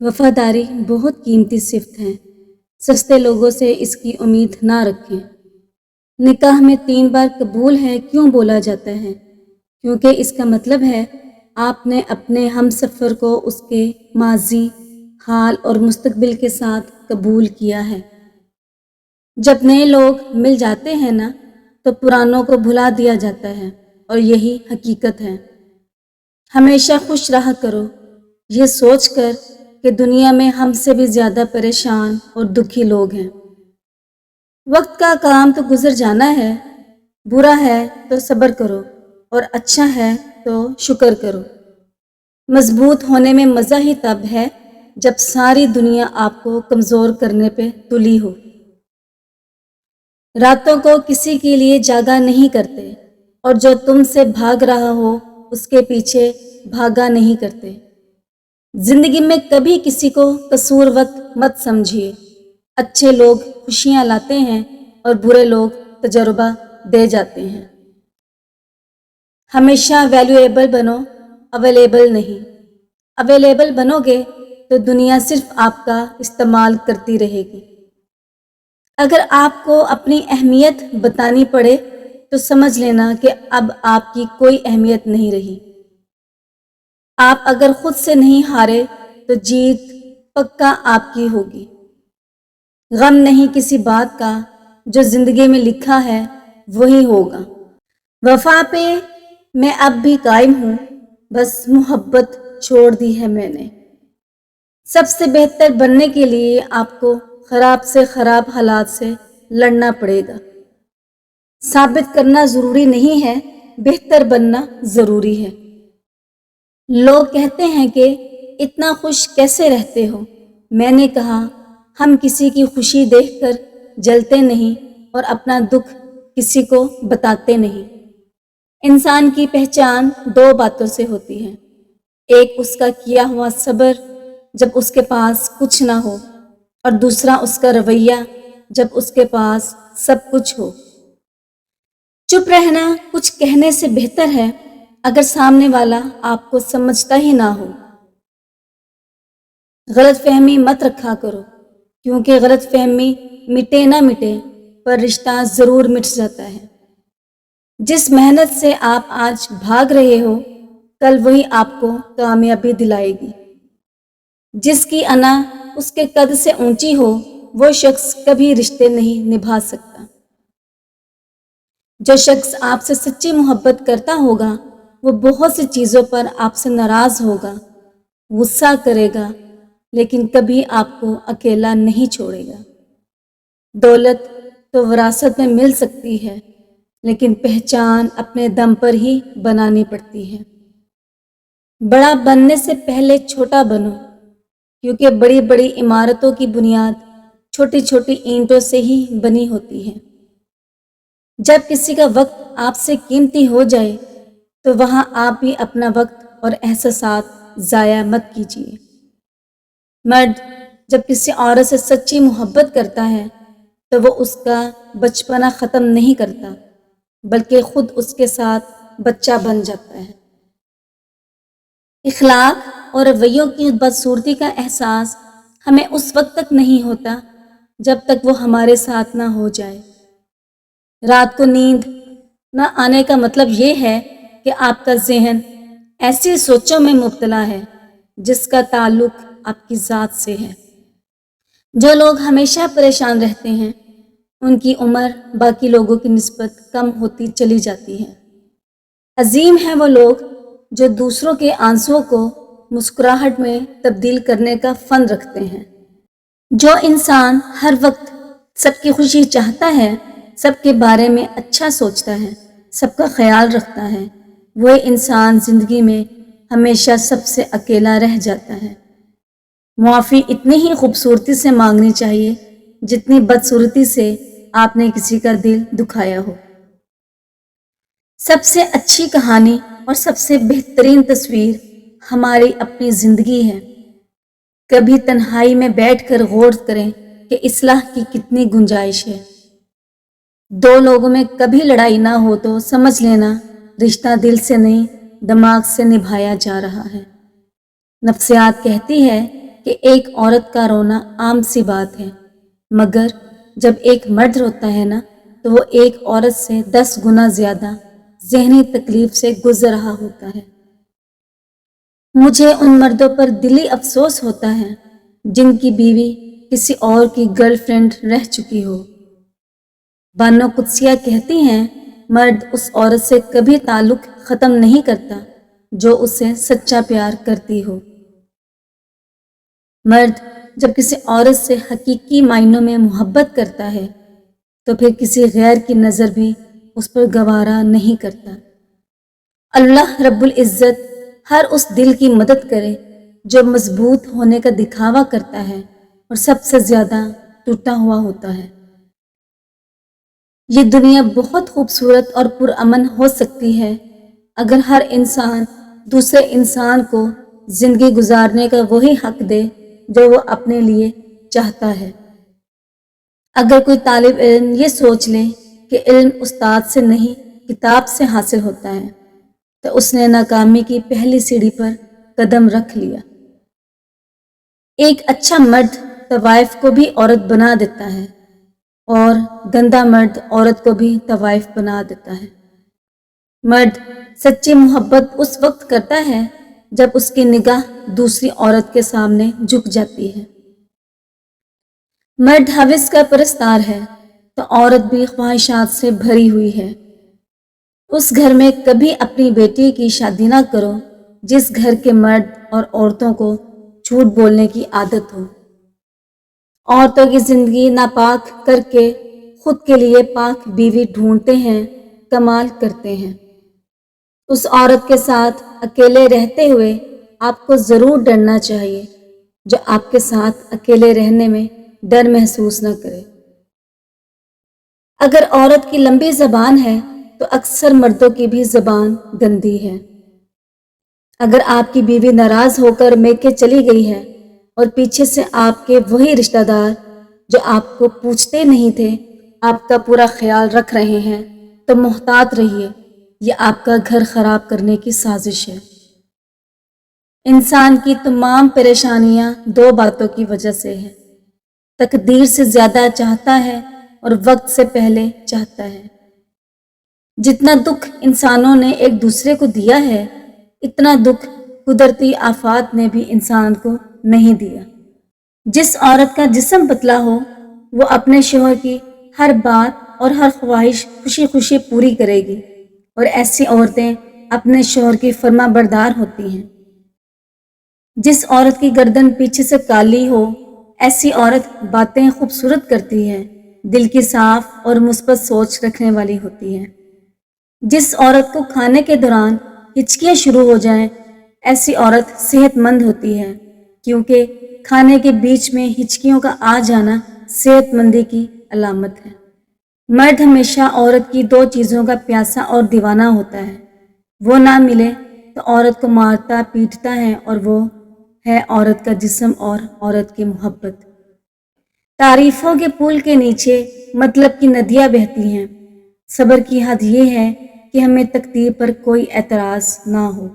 وفاداری بہت قیمتی صفت ہے۔ سستے لوگوں سے اس کی امید نہ رکھیں۔ نکاح میں 3 بار قبول ہے کیوں بولا جاتا ہے؟ کیونکہ اس کا مطلب ہے آپ نے اپنے ہم سفر کو اس کے ماضی، حال اور مستقبل کے ساتھ قبول کیا ہے۔ جب نئے لوگ مل جاتے ہیں نا تو پرانوں کو بھلا دیا جاتا ہے، اور یہی حقیقت ہے۔ ہمیشہ خوش رہا کرو، یہ سوچ کر کہ دنیا میں ہم سے بھی زیادہ پریشان اور دکھی لوگ ہیں۔ وقت کا کام تو گزر جانا ہے، برا ہے تو صبر کرو اور اچھا ہے تو شکر کرو۔ مضبوط ہونے میں مزہ ہی تب ہے جب ساری دنیا آپ کو کمزور کرنے پہ تلی ہو۔ راتوں کو کسی کے لیے جاگا نہیں کرتے، اور جو تم سے بھاگ رہا ہو اس کے پیچھے بھاگا نہیں کرتے۔ زندگی میں کبھی کسی کو قصور وقت مت سمجھیے۔ اچھے لوگ خوشیاں لاتے ہیں اور برے لوگ تجربہ دے جاتے ہیں۔ ہمیشہ ویلیویبل بنو، اویلیبل نہیں۔ اویلیبل بنو گے تو دنیا صرف آپ کا استعمال کرتی رہے گی۔ اگر آپ کو اپنی اہمیت بتانی پڑے تو سمجھ لینا کہ اب آپ کی کوئی اہمیت نہیں رہی۔ آپ اگر خود سے نہیں ہارے تو جیت پکا آپ کی ہوگی۔ غم نہیں کسی بات کا، جو زندگی میں لکھا ہے وہی ہوگا۔ وفا پہ میں اب بھی قائم ہوں، بس محبت چھوڑ دی ہے میں نے۔ سب سے بہتر بننے کے لیے آپ کو خراب سے خراب حالات سے لڑنا پڑے گا۔ ثابت کرنا ضروری نہیں ہے، بہتر بننا ضروری ہے۔ لوگ کہتے ہیں کہ اتنا خوش کیسے رہتے ہو؟ میں نے کہا، ہم کسی کی خوشی دیکھ کر جلتے نہیں اور اپنا دکھ کسی کو بتاتے نہیں۔ انسان کی پہچان 2 باتوں سے ہوتی ہے، ایک اس کا کیا ہوا صبر جب اس کے پاس کچھ نہ ہو، اور دوسرا اس کا رویہ جب اس کے پاس سب کچھ ہو۔ چپ رہنا کچھ کہنے سے بہتر ہے اگر سامنے والا آپ کو سمجھتا ہی نہ ہو۔ غلط فہمی مت رکھا کرو، کیونکہ غلط فہمی مٹے نہ مٹے پر رشتہ ضرور مٹ جاتا ہے۔ جس محنت سے آپ آج بھاگ رہے ہو، کل وہی آپ کو کامیابی دلائے گی۔ جس کی انا اس کے قد سے اونچی ہو، وہ شخص کبھی رشتے نہیں نبھا سکتا۔ جو شخص آپ سے سچی محبت کرتا ہوگا وہ بہت سی چیزوں پر آپ سے ناراض ہوگا، غصہ کرے گا، لیکن کبھی آپ کو اکیلا نہیں چھوڑے گا۔ دولت تو وراثت میں مل سکتی ہے، لیکن پہچان اپنے دم پر ہی بنانی پڑتی ہے۔ بڑا بننے سے پہلے چھوٹا بنو، کیونکہ بڑی بڑی عمارتوں کی بنیاد چھوٹی چھوٹی اینٹوں سے ہی بنی ہوتی ہے۔ جب کسی کا وقت آپ سے قیمتی ہو جائے تو وہاں آپ بھی اپنا وقت اور احساسات ضائع مت کیجیے۔ مرد جب کسی عورت سے سچی محبت کرتا ہے تو وہ اس کا بچپنا ختم نہیں کرتا، بلکہ خود اس کے ساتھ بچہ بن جاتا ہے۔ اخلاق اور رویوں کی بدصورتی کا احساس ہمیں اس وقت تک نہیں ہوتا جب تک وہ ہمارے ساتھ نہ ہو جائے۔ رات کو نیند نہ آنے کا مطلب یہ ہے کہ آپ کا ذہن ایسی سوچوں میں مبتلا ہے جس کا تعلق آپ کی ذات سے ہے۔ جو لوگ ہمیشہ پریشان رہتے ہیں ان کی عمر باقی لوگوں کی نسبت کم ہوتی چلی جاتی ہے۔ عظیم ہیں وہ لوگ جو دوسروں کے آنسوؤں کو مسکراہٹ میں تبدیل کرنے کا فن رکھتے ہیں۔ جو انسان ہر وقت سب کی خوشی چاہتا ہے، سب کے بارے میں اچھا سوچتا ہے، سب کا خیال رکھتا ہے، وہ انسان زندگی میں ہمیشہ سب سے اکیلا رہ جاتا ہے۔ معافی اتنی ہی خوبصورتی سے مانگنی چاہیے جتنی بدصورتی سے آپ نے کسی کا دل دکھایا ہو۔ سب سے اچھی کہانی اور سب سے بہترین تصویر ہماری اپنی زندگی ہے۔ کبھی تنہائی میں بیٹھ کر غور کریں کہ اصلاح کی کتنی گنجائش ہے۔ 2 لوگوں میں کبھی لڑائی نہ ہو تو سمجھ لینا رشتہ دل سے نہیں دماغ سے نبھایا جا رہا ہے۔ نفسیات کہتی ہے کہ ایک عورت کا رونا عام سی بات ہے، مگر جب ایک مرد روتا ہے نا تو وہ ایک عورت سے 10 گنا زیادہ ذہنی تکلیف سے گزر رہا ہوتا ہے۔ مجھے ان مردوں پر دلی افسوس ہوتا ہے جن کی بیوی کسی اور کی گرل فرینڈ رہ چکی ہو۔ بانو قدسیہ کہتی ہیں، مرد اس عورت سے کبھی تعلق ختم نہیں کرتا جو اسے سچا پیار کرتی ہو۔ مرد جب کسی عورت سے حقیقی معنوں میں محبت کرتا ہے تو پھر کسی غیر کی نظر بھی اس پر گوارا نہیں کرتا۔ اللہ رب العزت ہر اس دل کی مدد کرے جو مضبوط ہونے کا دکھاوا کرتا ہے اور سب سے زیادہ ٹوٹا ہوا ہوتا ہے۔ یہ دنیا بہت خوبصورت اور پرامن ہو سکتی ہے اگر ہر انسان دوسرے انسان کو زندگی گزارنے کا وہی حق دے جو وہ اپنے لیے چاہتا ہے۔ اگر کوئی طالب علم یہ سوچ لے کہ علم استاد سے نہیں کتاب سے حاصل ہوتا ہے تو اس نے ناکامی کی پہلی سیڑھی پر قدم رکھ لیا۔ ایک اچھا مرد طوائف کو بھی عورت بنا دیتا ہے اور گندا مرد عورت کو بھی طوائف بنا دیتا ہے۔ مرد سچی محبت اس وقت کرتا ہے جب اس کی نگاہ دوسری عورت کے سامنے جھک جاتی ہے۔ مرد ہوس کا پرستار ہے تو عورت بھی خواہشات سے بھری ہوئی ہے۔ اس گھر میں کبھی اپنی بیٹی کی شادی نہ کرو جس گھر کے مرد اور عورتوں کو جھوٹ بولنے کی عادت ہو۔ عورتوں کی زندگی ناپاک کر کے خود کے لیے پاک بیوی ڈھونڈتے ہیں، کمال کرتے ہیں۔ اس عورت کے ساتھ اکیلے رہتے ہوئے آپ کو ضرور ڈرنا چاہیے جو آپ کے ساتھ اکیلے رہنے میں ڈر محسوس نہ کرے۔ اگر عورت کی لمبی زبان ہے تو اکثر مردوں کی بھی زبان گندی ہے۔ اگر آپ کی بیوی ناراض ہو کر میکے چلی گئی ہے اور پیچھے سے آپ کے وہی رشتہ دار جو آپ کو پوچھتے نہیں تھے آپ کا پورا خیال رکھ رہے ہیں تو محتاط رہیے، یہ آپ کا گھر خراب کرنے کی سازش ہے۔ انسان کی تمام پریشانیاں 2 باتوں کی وجہ سے ہے، تقدیر سے زیادہ چاہتا ہے اور وقت سے پہلے چاہتا ہے۔ جتنا دکھ انسانوں نے ایک دوسرے کو دیا ہے اتنا دکھ قدرتی آفات نے بھی انسان کو نہیں دیا۔ جس عورت کا جسم پتلا ہو وہ اپنے شوہر کی ہر بات اور ہر خواہش خوشی خوشی پوری کرے گی اور ایسی عورتیں اپنے شوہر کی فرما بردار ہوتی ہیں۔ جس عورت کی گردن پیچھے سے کالی ہو ایسی عورت باتیں خوبصورت کرتی ہے، دل کی صاف اور مثبت سوچ رکھنے والی ہوتی ہے۔ جس عورت کو کھانے کے دوران ہچکیاں شروع ہو جائیں ایسی عورت صحت مند ہوتی ہے، کیونکہ کھانے کے بیچ میں ہچکیوں کا آ جانا صحت مندی کی علامت ہے۔ مرد ہمیشہ عورت کی 2 چیزوں کا پیاسا اور دیوانہ ہوتا ہے، وہ نہ ملے تو عورت کو مارتا پیٹتا ہے اور وہ ہے عورت کا جسم اور عورت کی محبت۔ تعریفوں کے پل کے نیچے مطلب کی ندیاں بہتی ہیں۔ صبر کی حد یہ ہے کہ ہمیں تقدیر پر کوئی اعتراض نہ ہو۔